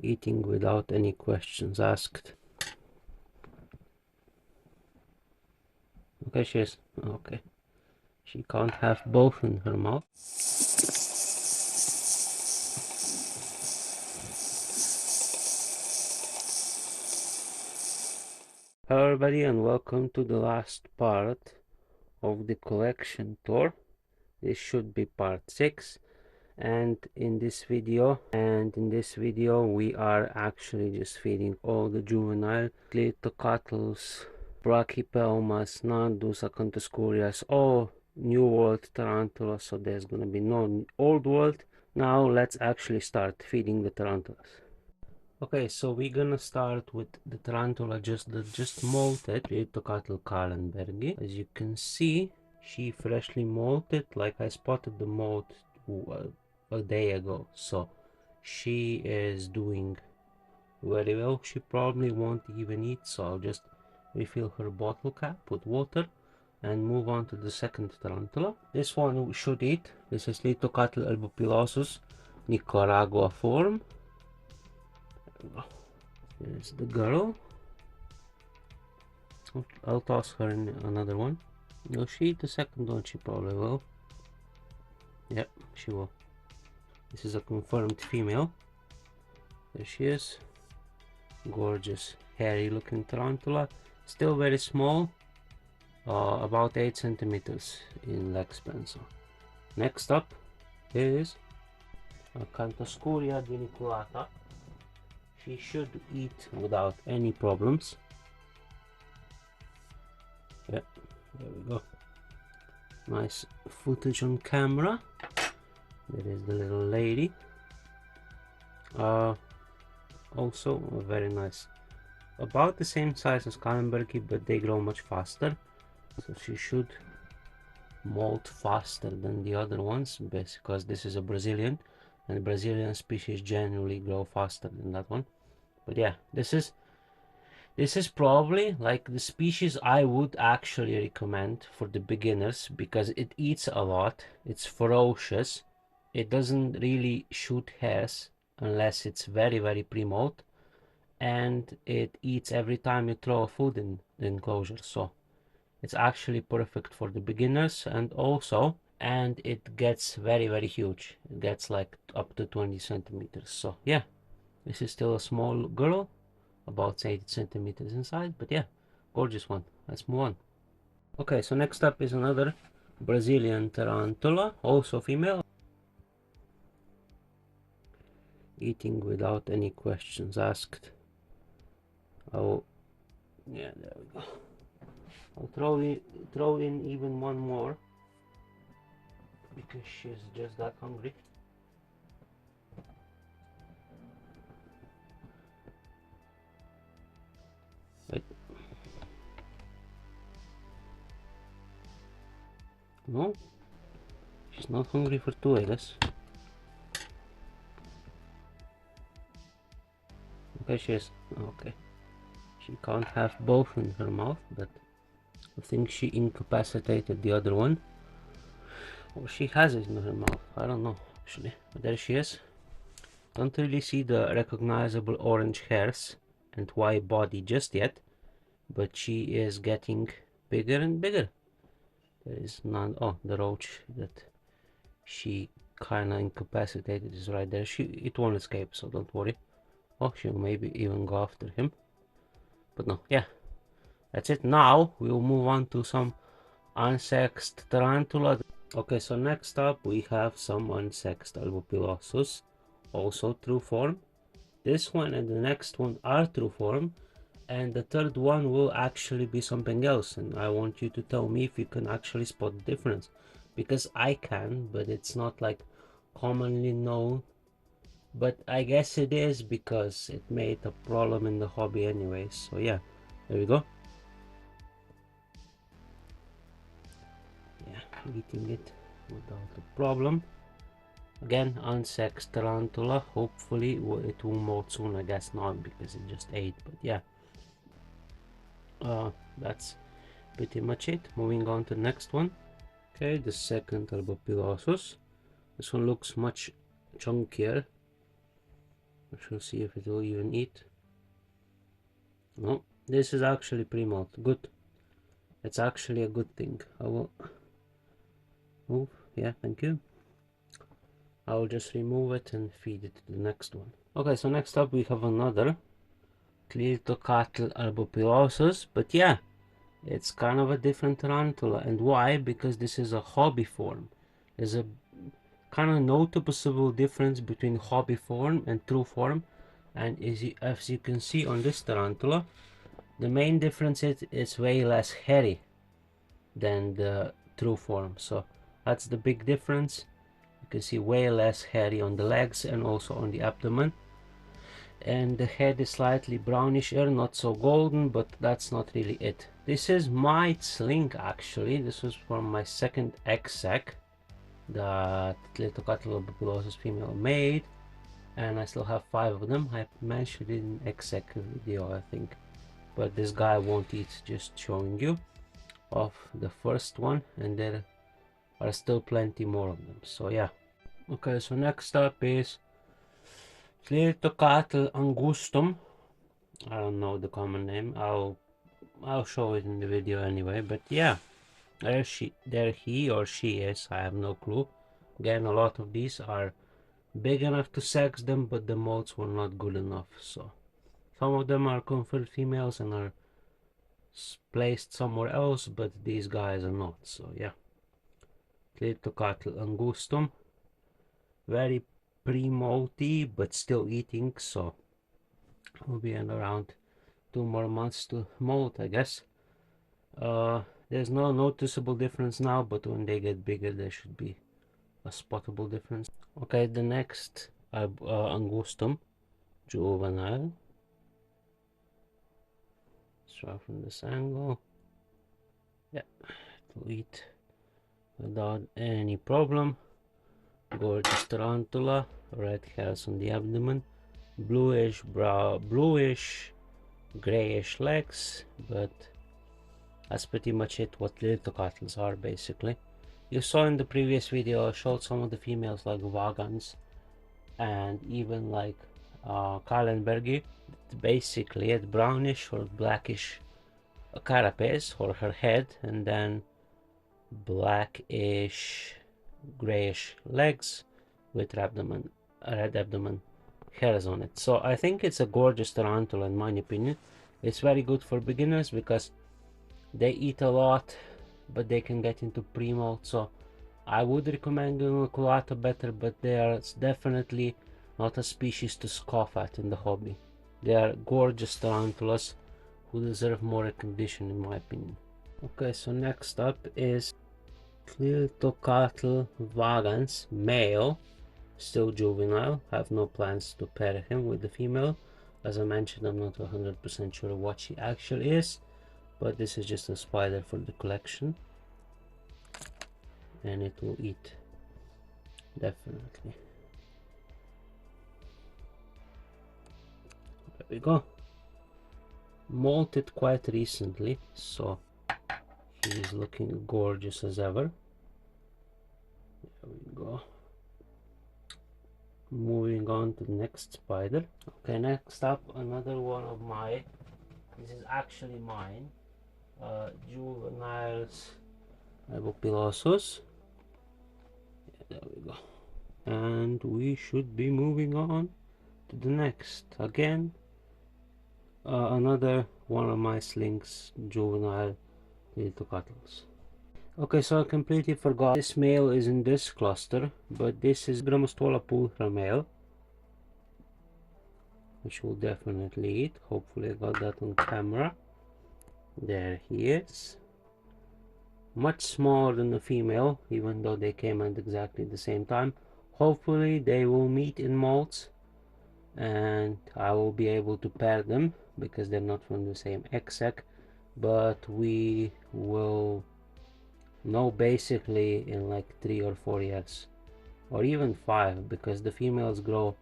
eating without any questions asked. Okay, she is. Okay. She can't have both in her mouth. Hello everybody and welcome to the last part of the collection tour. This should be part 6, and in this video we are actually just feeding all the juvenile Cattlecarlinberg, Brachypelmas, Nandus, Acanthoschorias, all new world tarantulas, so there's gonna be no old world. Now let's actually start feeding the tarantulas. Okay, so we're gonna start with the tarantula just molted with the Cattlecarlinberg. As you can see, she freshly molted, like I spotted the molt a day ago, so she is doing very well. She probably won't even eat, so I'll just refill her bottle cap with water and move on to the second tarantula. This one should eat. This is Litocatl albopilosus Nicaragua form. There's the girl. I'll toss her in another one. Will she eat the second one? She probably will. Yep, she will. This is a confirmed female. There she is. Gorgeous, hairy looking tarantula. Still very small. About 8 centimeters in leg span. So next up is Acanthoschorias diniculata. She should eat without any problems. Yep, there we go. Nice footage on camera. There is the little lady. Also very nice. About the same size as Kallenberg, but they grow much faster. So she should molt faster than the other ones, because this is a Brazilian, and Brazilian species generally grow faster than that one. But yeah, this is probably like the species I would actually recommend for the beginners, because it eats a lot, it's ferocious, it doesn't really shoot hairs unless it's very pre-molt, and it eats every time you throw food in the enclosure. So it's actually perfect for the beginners, and it gets very huge. It gets like up to 20 centimeters. So yeah, this is still a small girl, about 80 centimeters inside, but yeah, gorgeous one. Let's move on. Okay, so next up is another Brazilian tarantula, also female, eating without any questions asked. Oh yeah, there we go. I'll throw in even one more, because she's just that hungry. Wait. No, she's not hungry for two, I guess. Okay, she is. Okay, she can't have both in her mouth, but I think she incapacitated the other one, or she has it in her mouth. I don't know actually, but there she is. Don't really see the recognizable orange hairs and white body just yet, but she is getting bigger and bigger. There is none. Oh, the roach that she kinda incapacitated is right there. It won't escape, so don't worry. Oh, she'll maybe even go after him, but no. Yeah, that's it. Now we'll move on to some unsexed tarantula. Okay, so next up we have some unsexed albopilosus, also true form. This one and the next one are true form, and the third one will actually be something else, and I want you to tell me if you can actually spot the difference, because I can, but it's not like commonly known. But I guess it is, because it made a problem in the hobby anyways. So yeah, there we go. Yeah, eating it without a problem. Again, unsexed tarantula. Hopefully it will molt soon. I guess not, because it just ate, but yeah. That's pretty much it. Moving on to the next one. Okay, the second albopilosus. This one looks much chunkier. I shall see if it will even eat. No, this is actually pre-molt. Good. It's actually a good thing. I will move. Yeah, thank you. I will just remove it and feed it to the next one. Okay, so next up we have another Cattlecarlinberg, but yeah, it's kind of a different tarantula. And why? Because this is a hobby form. There's a kind of noticeable difference between hobby form and true form. And as you can see on this tarantula, the main difference is it's way less hairy than the true form. So that's the big difference. You can see way less hairy on the legs and also on the abdomen. And the head is slightly brownisher, not so golden, but that's not really it. This is my sling actually. This was from my second egg sac that little Cattlecarlinberg female made, and I still have 5 of them. I mentioned it in egg sac video, I think, but this guy won't eat. Just showing you of the first one, and there are still plenty more of them. So yeah. Okay, so next up is Cattlecarlinberg. I don't know the common name. I'll show it in the video anyway. But yeah, there he or she is. I have no clue. Again, a lot of these are big enough to sex them, but the molts were not good enough. So some of them are confirmed females and are placed somewhere else, but these guys are not. So yeah, Cattlecarlinberg, very pre-molty but still eating. So we'll be in around 2 more months to molt, I guess. There's no noticeable difference now, but when they get bigger there should be a spottable difference. Okay, the next Angustum juvenile. Start from this angle. Yeah, it will eat without any problem. Gorgeous tarantula, red hairs on the abdomen, bluish grayish legs, but that's pretty much it what little cattles are basically. You saw in the previous video I showed some of the females like Vagans and even like Kallenbergi. Basically a brownish or blackish carapace or her head, and then blackish grayish legs with red abdomen hairs on it. So I think it's a gorgeous tarantula in my opinion. It's very good for beginners because they eat a lot, but they can get into pre-molt. So I would recommend Inculata better, but they are definitely not a species to scoff at in the hobby. They are gorgeous tarantulas who deserve more recognition in my opinion. Okay, so next up is Cattlecarlinberg male, still juvenile. Have no plans to pair him with the female. As I mentioned, I'm not 100% sure what she actually is, but this is just a spider for the collection, and it will eat definitely. There we go. Molted quite recently, so he is looking gorgeous as ever. There we go. Moving on to the next spider. Okay, next up another one of my, this is actually mine, juveniles Pilosus. Yeah, there we go. And we should be moving on to the next. Again, another one of my slings, juvenile little cattles. Okay, so I completely forgot this male is in this cluster, but this is Grammostola pulchra male, which will definitely eat. Hopefully I got that on camera. There he is. Much smaller than the female, even though they came at exactly the same time. Hopefully they will meet in molts and I will be able to pair them because they're not from the same egg-sac, but we will know basically in like 3 or 4 years, or even 5, because the females grow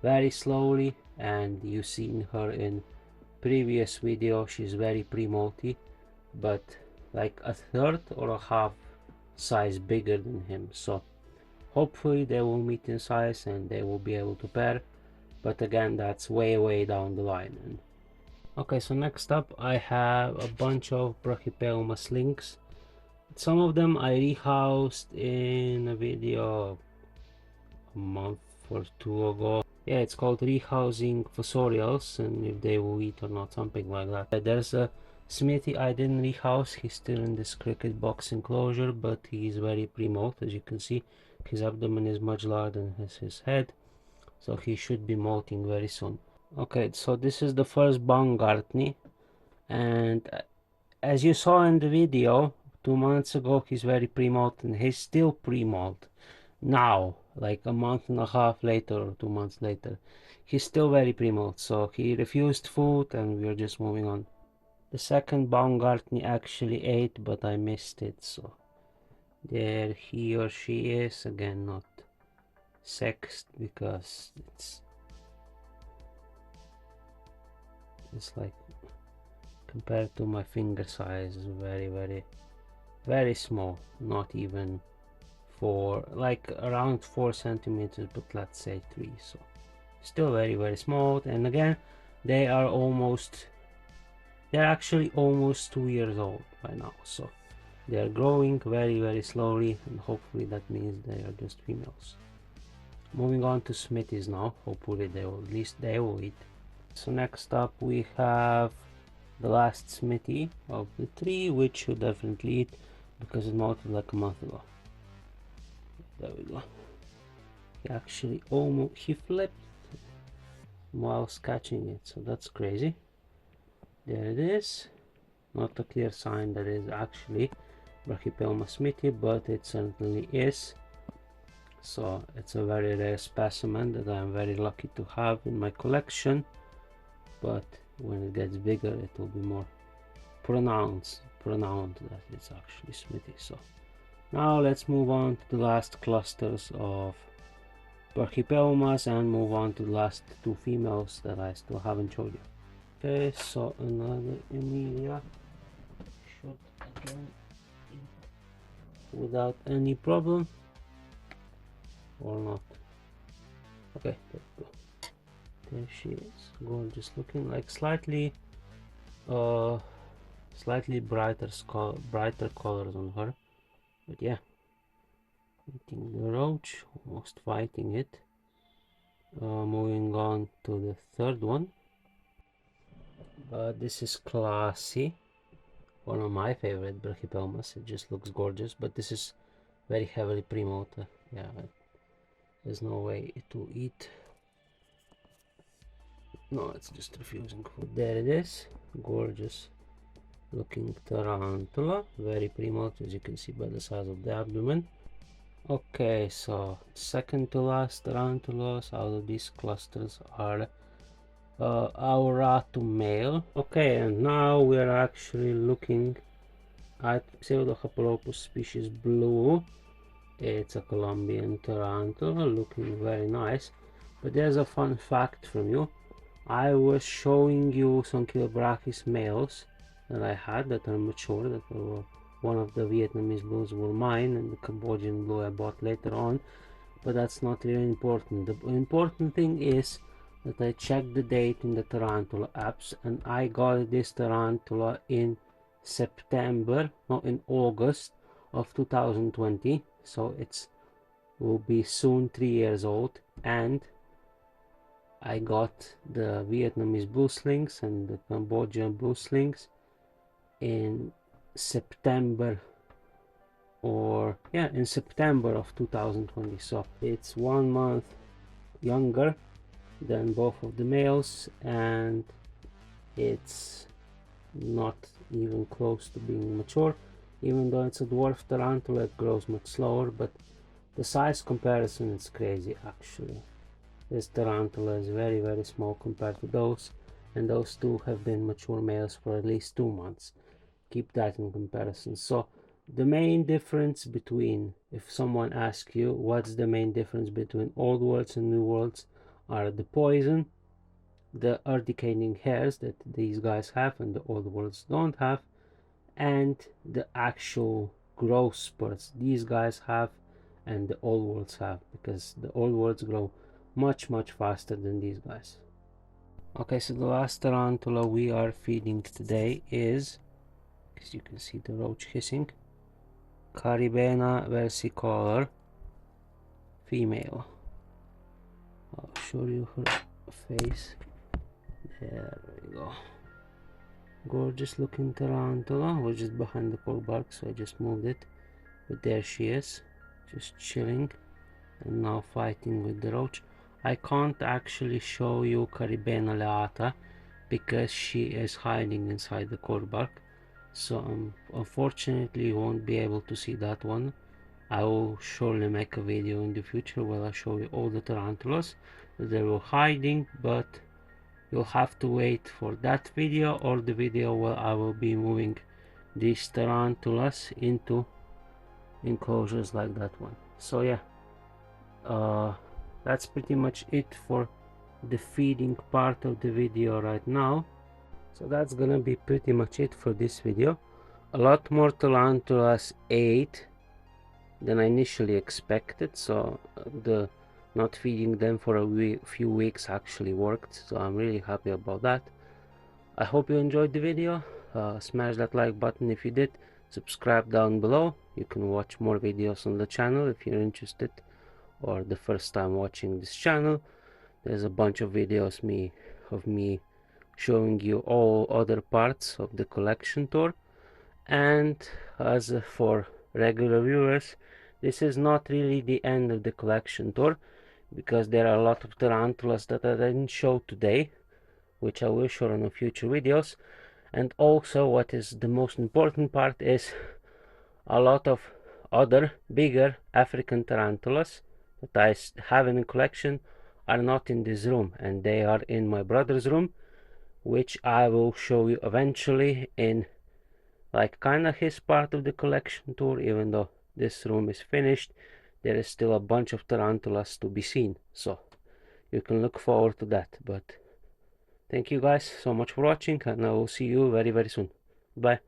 very slowly, and you've seen her in previous video. She's very pre-molty, but like a third or a half size bigger than him. So hopefully they will meet in size and they will be able to pair, but again, that's way down the line. And okay, so next up I have a bunch of Brachypelma slinks. Some of them I rehoused in a video a month or two ago. Yeah, it's called rehousing fossorials and if they will eat or not, something like that. There's a Smithy I didn't rehouse. He's still in this cricket box enclosure, but he's very pre-molt. As you can see, his abdomen is much larger than his head, so he should be molting very soon. Okay, so this is the first Baumgartner, and as you saw in the video 2 months ago, he's very pre-molt, and he's still pre-molt now, like a month and a half later or 2 months later. He's still very pre-molt, so he refused food and we're just moving on. The second Baumgartner actually ate, but I missed it, so there he or she is. Again, not sexed because it's like, compared to my finger size, very small. Not even like around 4 centimeters, but let's say 3, so still very small. And again, they're actually almost 2 years old by now, so they are growing very slowly, and hopefully that means they are just females. Moving on to Smithies now. Hopefully at least they will eat. So next up we have the last Smithy of the 3, which should definitely eat because it molted like a month ago. There we go. He actually he flipped whilst catching it, so that's crazy. There it is. Not a clear sign that it is actually Brachypelma smithi, but it certainly is. So it's a very rare specimen that I'm very lucky to have in my collection, but when it gets bigger it will be more pronounced that it's actually smithi. So now let's move on to the last clusters of Brachypelmas and move on to the last 2 females that I still haven't showed you. Okay, so another Emilia should again without any problem or not. Okay, there we go. There she is, gorgeous looking, like slightly brighter colors on her, but yeah, eating the roach, almost fighting it. Moving on to the third one. This is Classy, one of my favorite Brachypelmas. It just looks gorgeous, but this is very heavily pre-molted. Yeah, there's no way it will eat. No, it's just refusing food. There it is, gorgeous looking tarantula, very pre-molted, as you can see by the size of the abdomen. Okay, so second to last tarantulas out of these clusters are Auratum male. Okay, and now we're actually looking at Pseudohapalopus species blue. It's a Colombian tarantula, looking very nice. But there's a fun fact from you. I was showing you some Kilbrachys males that I had that are mature, that were one of the Vietnamese blues were mine, and the Cambodian blue I bought later on. But that's not really important. The important thing is that I checked the date in the tarantula apps, and I got this tarantula in August of 2020, so it will be soon 3 years old. And I got the Vietnamese blue slings and the Cambodian blue slings in September of 2020, so it's 1 month younger than both of the males, and it's not even close to being mature. Even though it's a dwarf tarantula, it grows much slower, but the size comparison is crazy actually. This tarantula is very small compared to those, and those two have been mature males for at least 2 months. Keep that in comparison. So the main difference between, if someone asks you what's the main difference between old worlds and new worlds, are the poison, the urticating hairs that these guys have and the old worlds don't have, and the actual growth spurts these guys have and the old worlds have, because the old worlds grow much faster than these guys. Okay, so the last tarantula we are feeding today is, as you can see the roach hissing, Caribena versicolor female. I'll show you her face. There we go. Gorgeous looking tarantula, was just behind the cork so I just moved it, but there she is, just chilling and now fighting with the roach. I can't actually show you Caribena leata because she is hiding inside the cork, so unfortunately you won't be able to see that one. I will surely make a video in the future where I show you all the tarantulas that they were hiding, but you'll have to wait for that video or the video where I will be moving these tarantulas into enclosures like that one. So yeah, that's pretty much it for the feeding part of the video right now. So that's gonna be pretty much it for this video. A lot more tarantulas ate than I initially expected, so the not feeding them for a few weeks actually worked, so I'm really happy about that. I hope you enjoyed the video. Smash that like button if you did, subscribe down below. You can watch more videos on the channel if you're interested or the first time watching this channel. There's a bunch of videos of me showing you all other parts of the collection tour. And as for regular viewers, this is not really the end of the collection tour, because there are a lot of tarantulas that I didn't show today, which I will show in future videos. And also, what is the most important part is a lot of other bigger African tarantulas that I have in a collection are not in this room, and they are in my brother's room, which I will show you eventually in like kind of his part of the collection tour. Even though this room is finished, there is still a bunch of tarantulas to be seen, so you can look forward to that. But thank you guys so much for watching, and I will see you very soon. Bye.